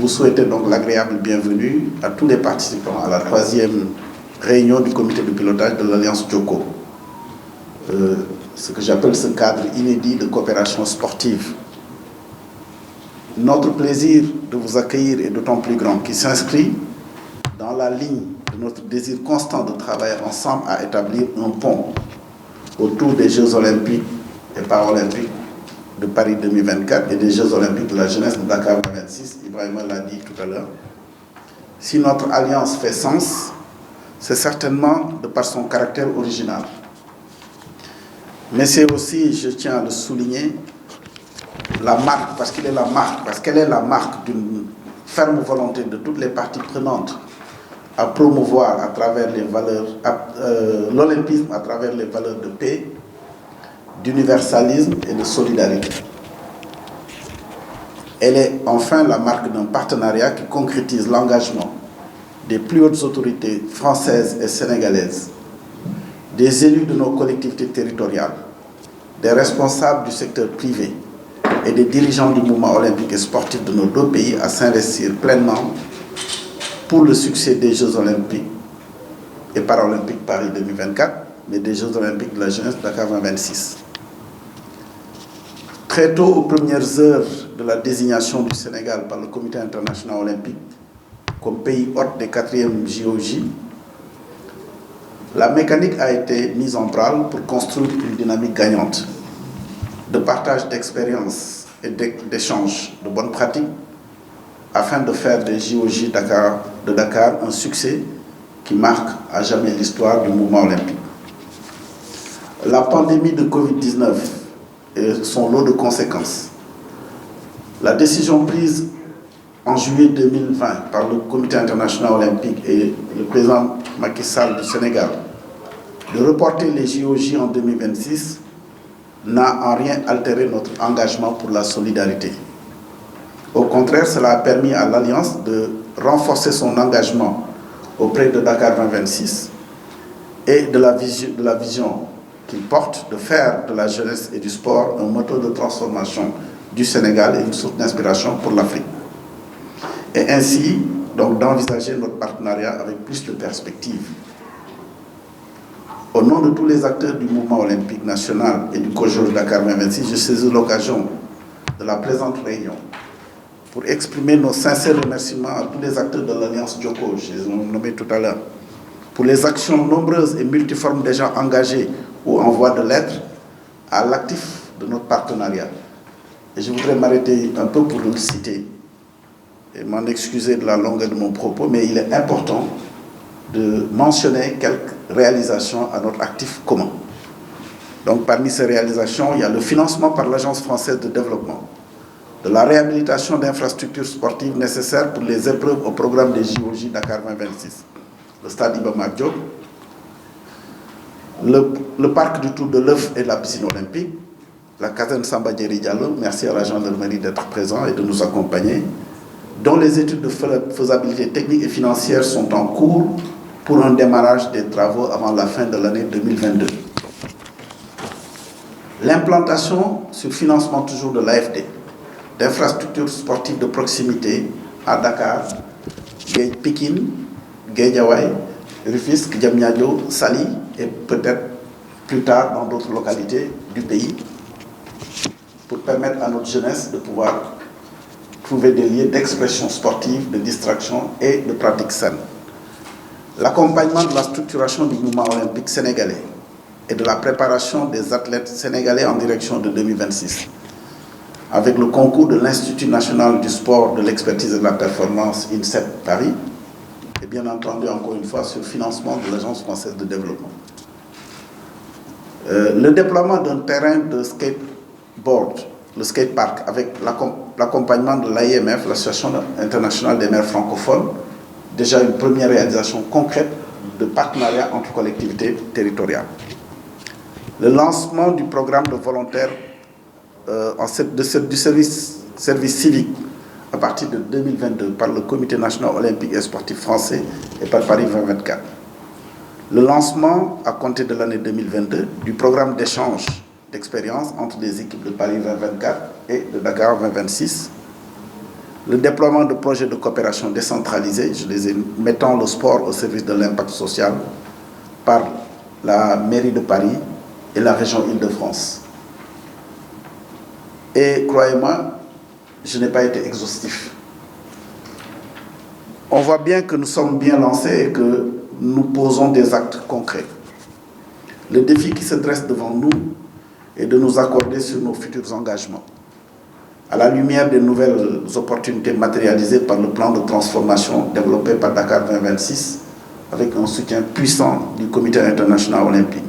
vous souhaiter donc l'agréable bienvenue à tous les participants à la 3e réunion du comité de pilotage de l'Alliance Joko. Ce que j'appelle ce cadre inédit de coopération sportive. Notre plaisir de vous accueillir est d'autant plus grand qu'il s'inscrit dans la ligne de notre désir constant de travailler ensemble à établir un pont autour des Jeux olympiques et paralympiques de Paris 2024 et des Jeux olympiques de la jeunesse de Dakar 2026. Ibrahima l'a dit tout à l'heure. Si notre alliance fait sens, c'est certainement de par son caractère original. Mais c'est aussi, je tiens à le souligner, la marque, parce qu'elle est la marque d'une ferme volonté de toutes les parties prenantes à promouvoir à travers les valeurs, l'olympisme à travers les valeurs de paix, d'universalisme et de solidarité. Elle est enfin la marque d'un partenariat qui concrétise l'engagement des plus hautes autorités françaises et sénégalaises, des élus de nos collectivités territoriales, des responsables du secteur privé et des dirigeants du mouvement olympique et sportif de nos deux pays à s'investir pleinement pour le succès des Jeux olympiques et paralympiques Paris 2024, mais des Jeux olympiques de la jeunesse Dakar 2026. Très tôt, aux premières heures de la désignation du Sénégal par le Comité international olympique comme pays hôte des 4e JOJ, la mécanique a été mise en branle pour construire une dynamique gagnante de partage d'expériences et d'échanges de bonnes pratiques afin de faire des JOJ de Dakar un succès qui marque à jamais l'histoire du mouvement olympique. La pandémie de Covid-19 et son lot de conséquences, la décision prise en juillet 2020 par le Comité international olympique et le président Macky Sall du Sénégal de reporter les JOJ en 2026 n'a en rien altéré notre engagement pour la solidarité. Au contraire, cela a permis à l'Alliance de renforcer son engagement auprès de Dakar 2026 et de la vision qu'il porte de faire de la jeunesse et du sport un moteur de transformation du Sénégal et une source d'inspiration pour l'Afrique. Et ainsi, donc, d'envisager notre partenariat avec plus de perspectives. Au nom de tous les acteurs du mouvement olympique national et du COJOJ Dakar 2026, je saisis l'occasion de la présente réunion pour exprimer nos sincères remerciements à tous les acteurs de l'Alliance Joko, je les ai nommés tout à l'heure, pour les actions nombreuses et multiformes déjà engagées ou en voie de l'être à l'actif de notre partenariat. Et je voudrais m'arrêter un peu pour le citer et m'en excuser de la longueur de mon propos, mais il est important de mentionner quelques réalisations à notre actif commun. Donc parmi ces réalisations, il y a le financement par l'Agence française de développement de la réhabilitation d'infrastructures sportives nécessaires pour les épreuves au programme des JOJ Dakar 2026. Le stade Iba Mar Diop, le parc du Tour de l'œuf et la piscine olympique, la caserne Samba Diéry Diallo, merci à la gendarmerie d'être présent et de nous accompagner, dont les études de faisabilité technique et financière sont en cours pour un démarrage des travaux avant la fin de l'année 2022. L'implantation sur financement toujours de l'AFD d'infrastructures sportives de proximité à Dakar, Pikine, Guédiawaye, Rufisque, Diamniadio, Saly et peut-être plus tard dans d'autres localités du pays pour permettre à notre jeunesse de pouvoir trouver des lieux d'expression sportive, de distraction et de pratique saine. L'accompagnement de la structuration du mouvement olympique sénégalais et de la préparation des athlètes sénégalais en direction de 2026, avec le concours de l'Institut national du sport, de l'expertise et de la performance INSEP Paris, et bien entendu, encore une fois, sur le financement de l'Agence française de développement. Le déploiement d'un terrain de skateboard, le skatepark, avec l'accompagnement de l'AIMF, l'Association internationale des maires francophones, déjà une première réalisation concrète de partenariat entre collectivités territoriales. Le lancement du programme de volontaires du service civique à partir de 2022 par le Comité national olympique et sportif français et par Paris 2024. Le lancement, à compter de l'année 2022, du programme d'échange d'expériences entre les équipes de Paris 2024 et de Dakar 2026. le déploiement de projets de coopération décentralisés, mettant le sport au service de l'impact social par la mairie de Paris et la région Île-de-France. Et croyez-moi, je n'ai pas été exhaustif. On voit bien que nous sommes bien lancés et que nous posons des actes concrets. Le défi qui se dresse devant nous est de nous accorder sur nos futurs engagements. À la lumière des nouvelles opportunités matérialisées par le plan de transformation développé par Dakar 2026, avec un soutien puissant du Comité international olympique.